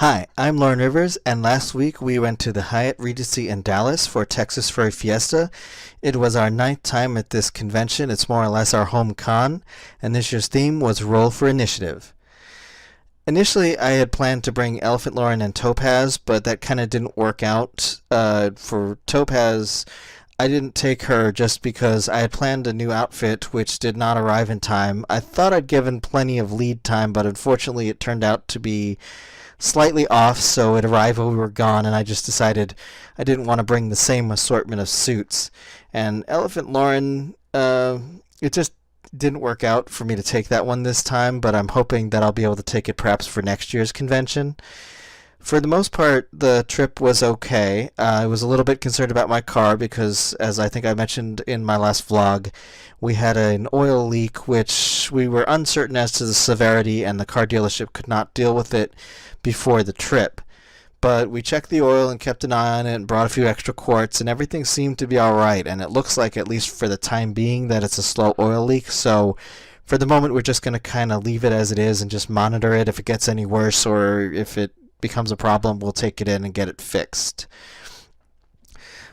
Hi, I'm Lauren Rivers, and last week we went to the Hyatt Regency in Dallas for Texas Furry Fiesta. It was our ninth time at this convention. It's more or less our home con, and this year's theme was Roll for Initiative. Initially, I had planned to bring Elephant Lauren and Topaz, but that kind of didn't work out. For Topaz, I didn't take her just because I had planned a new outfit which did not arrive in time. I thought I'd given plenty of lead time, but unfortunately it turned out to be slightly off, so it arrived while we were gone, and I just decided I didn't want to bring the same assortment of suits. And Elephant Lauren, it just didn't work out for me to take that one this time, but I'm hoping that I'll be able to take it perhaps for next year's convention. For the most part, the trip was okay. I was a little bit concerned about my car because, as I think I mentioned in my last vlog, we had an oil leak which we were uncertain as to the severity, and the car dealership could not deal with it before the trip. But we checked the oil and kept an eye on it and brought a few extra quarts, and everything seemed to be alright, and it looks like, at least for the time being, that it's a slow oil leak. So for the moment, we're just going to kind of leave it as it is and just monitor it. If it gets any worse or if it becomes a problem, we'll take it in and get it fixed.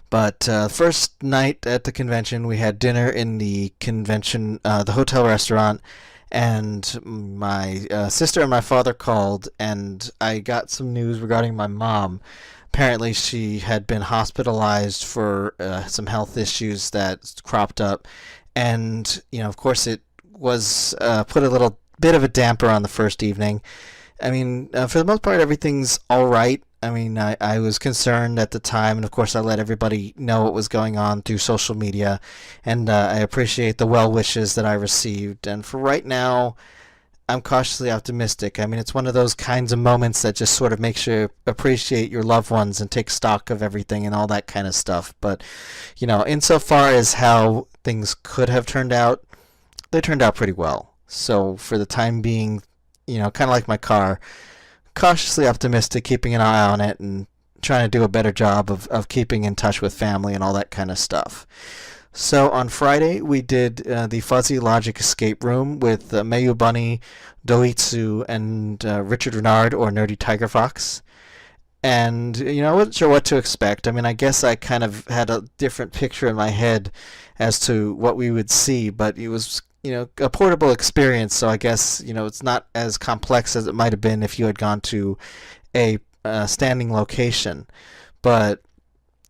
But first night at the convention, we had dinner in the the hotel restaurant, and my sister and my father called, and I got some news regarding my mom. Apparently, she had been hospitalized for some health issues that cropped up, and of course, it was put a little bit of a damper on the first evening. I mean, for the most part, everything's all right. I mean, I was concerned at the time, and of course I let everybody know what was going on through social media, and I appreciate the well wishes that I received. And for right now, I'm cautiously optimistic. I mean, it's one of those kinds of moments that just sort of makes you appreciate your loved ones and take stock of everything and all that kind of stuff. But, insofar as how things could have turned out, they turned out pretty well. So for the time being, kind of like my car, cautiously optimistic, keeping an eye on it and trying to do a better job of keeping in touch with family and all that kind of stuff. So on Friday, we did the Fuzzy Logic Escape Room with Meiou Bunny, Doitsu, and Richard Renard, or Nerdytigerfox. And, I wasn't sure what to expect. I mean, I guess I kind of had a different picture in my head as to what we would see, but it was a portable experience, so I guess, it's not as complex as it might have been if you had gone to a standing location. But,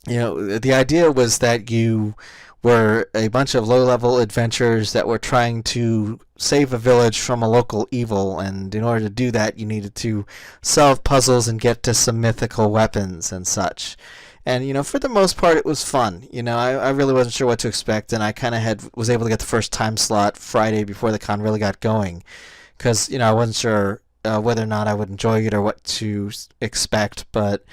the idea was that you were a bunch of low-level adventurers that were trying to save a village from a local evil, and in order to do that, you needed to solve puzzles and get to some mythical weapons and such. And, for the most part, it was fun. I really wasn't sure what to expect, and I kind of was able to get the first time slot Friday before the con really got going. Because, I wasn't sure whether or not I would enjoy it or what to expect, but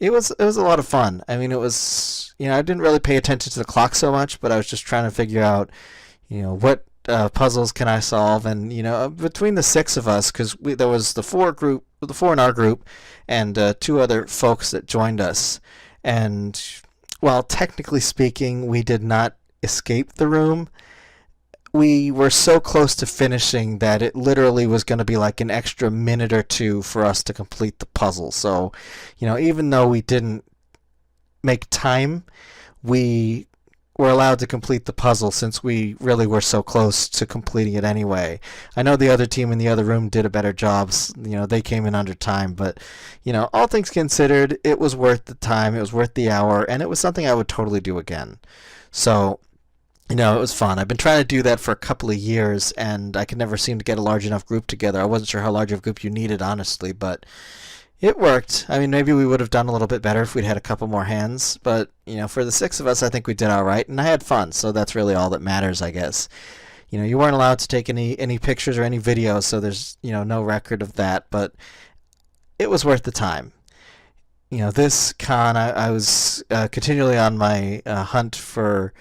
it was a lot of fun. I mean, it was, I didn't really pay attention to the clock so much, but I was just trying to figure out, what puzzles can I solve, and between the six of us, because there was the four in our group, and two other folks that joined us. And while technically speaking, we did not escape the room, we were so close to finishing that it literally was going to be like an extra minute or two for us to complete the puzzle. So, even though we didn't make time, we were allowed to complete the puzzle since we really were so close to completing it anyway. I know the other team in the other room did a better job. They came in under time, but, all things considered, it was worth the time, it was worth the hour, and it was something I would totally do again. So, it was fun. I've been trying to do that for a couple of years, and I could never seem to get a large enough group together. I wasn't sure how large of a group you needed, honestly, but it worked. I mean, maybe we would have done a little bit better if we'd had a couple more hands, but, for the six of us, I think we did all right, and I had fun, so that's really all that matters, I guess. You weren't allowed to take any pictures or any videos, so there's, no record of that, but it was worth the time. This con, I was continually on my hunt for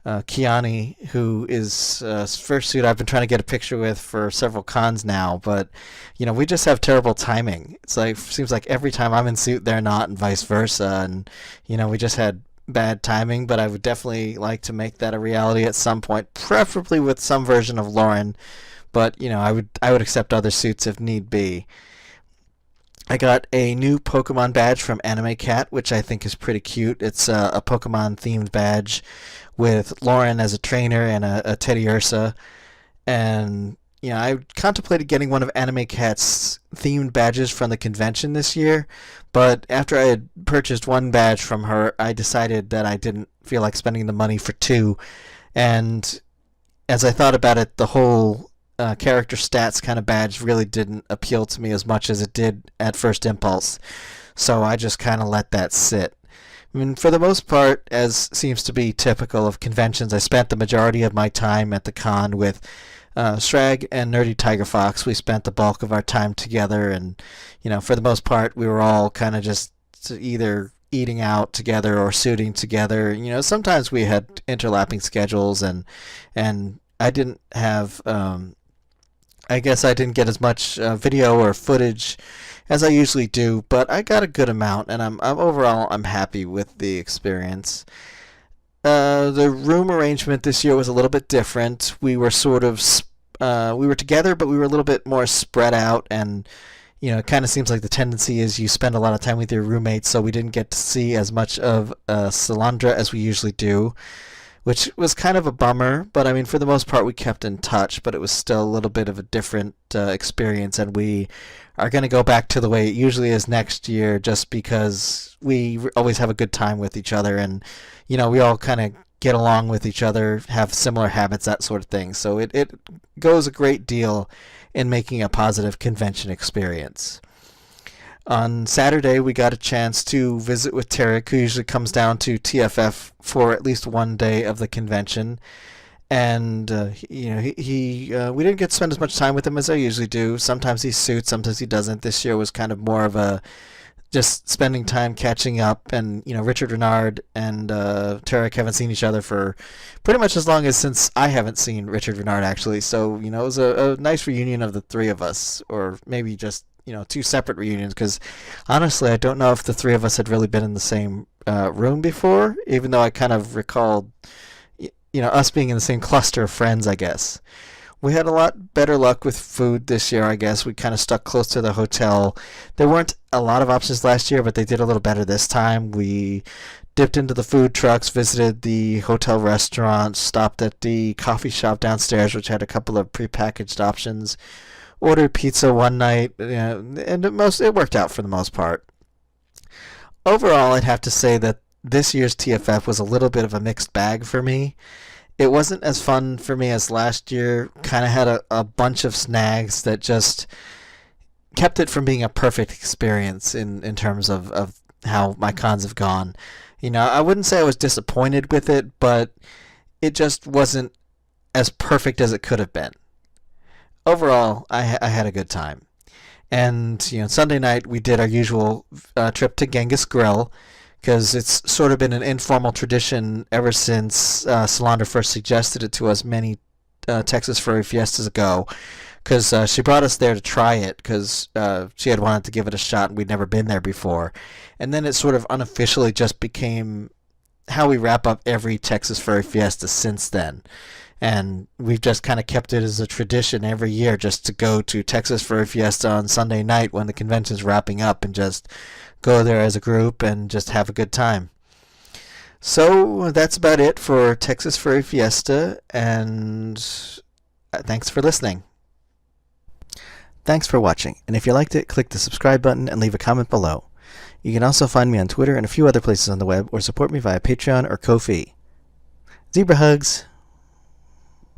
Kiyani, who is first suit I've been trying to get a picture with for several cons now, but we just have terrible timing. Seems like every time I'm in suit they're not, and vice versa, and we just had bad timing. But I would definitely like to make that a reality at some point, preferably with some version of Lauren, but I would accept other suits if need be. I got a new Pokemon badge from Animecat, which I think is pretty cute. It's a Pokemon themed badge with Lauren as a trainer and a Teddy Ursa. And I contemplated getting one of Animecat's themed badges from the convention this year, but after I had purchased one badge from her, I decided that I didn't feel like spending the money for two. And as I thought about it, the whole character stats kind of badge really didn't appeal to me as much as it did at first impulse. So I just kind of let that sit. I mean, for the most part, as seems to be typical of conventions, I spent the majority of my time at the con with Shrag and Nerdytigerfox. We spent the bulk of our time together, and for the most part, we were all kind of just either eating out together or suiting together. Sometimes we had interlapping schedules, and I didn't have. I guess I didn't get as much video or footage as I usually do, but I got a good amount, and I'm overall I'm happy with the experience. The room arrangement this year was a little bit different. We were sort of we were together, but we were a little bit more spread out, and it kind of seems like the tendency is you spend a lot of time with your roommates, so we didn't get to see as much of Salandra as we usually do, which was kind of a bummer. But I mean, for the most part, we kept in touch, but it was still a little bit of a different experience, and we are going to go back to the way it usually is next year, just because we always have a good time with each other, and we all kind of get along with each other, have similar habits, that sort of thing. So it goes a great deal in making a positive convention experience. On Saturday, we got a chance to visit with Teric, who usually comes down to TFF for at least one day of the convention. And we didn't get to spend as much time with him as I usually do. Sometimes he suits, sometimes he doesn't. This year was kind of more of a just spending time catching up. And Richard Renard and Teric haven't seen each other for pretty much as long as since I haven't seen Richard Renard, actually. So it was a nice reunion of the three of us, or maybe just two separate reunions, because honestly I don't know if the three of us had really been in the same room before, even though I kind of recalled us being in the same cluster of friends, I guess. We had a lot better luck with food this year, I guess. We kind of stuck close to the hotel. There weren't a lot of options last year, but they did a little better this time. We dipped into the food trucks, visited the hotel restaurant, stopped at the coffee shop downstairs, which had a couple of prepackaged options, ordered pizza one night, and it worked out for the most part. Overall, I'd have to say that this year's TFF was a little bit of a mixed bag for me. It wasn't as fun for me as last year. Kind of had a bunch of snags that just kept it from being a perfect experience in terms of how my cons have gone. I wouldn't say I was disappointed with it, but it just wasn't as perfect as it could have been. Overall, I had a good time. And Sunday night we did our usual trip to Genghis Grill, because it's sort of been an informal tradition ever since Salandra first suggested it to us many Texas Furry Fiestas ago, because she brought us there to try it, because she had wanted to give it a shot and we'd never been there before. And then it sort of unofficially just became how we wrap up every Texas Furry Fiesta since then. And we've just kind of kept it as a tradition every year just to go to Texas Furry Fiesta on Sunday night when the convention's wrapping up, and just go there as a group and just have a good time. So that's about it for Texas Furry Fiesta, and thanks for listening. Thanks for watching, and if you liked it, click the subscribe button and leave a comment below. You can also find me on Twitter and a few other places on the web, or support me via Patreon or Ko-fi. Zebra hugs!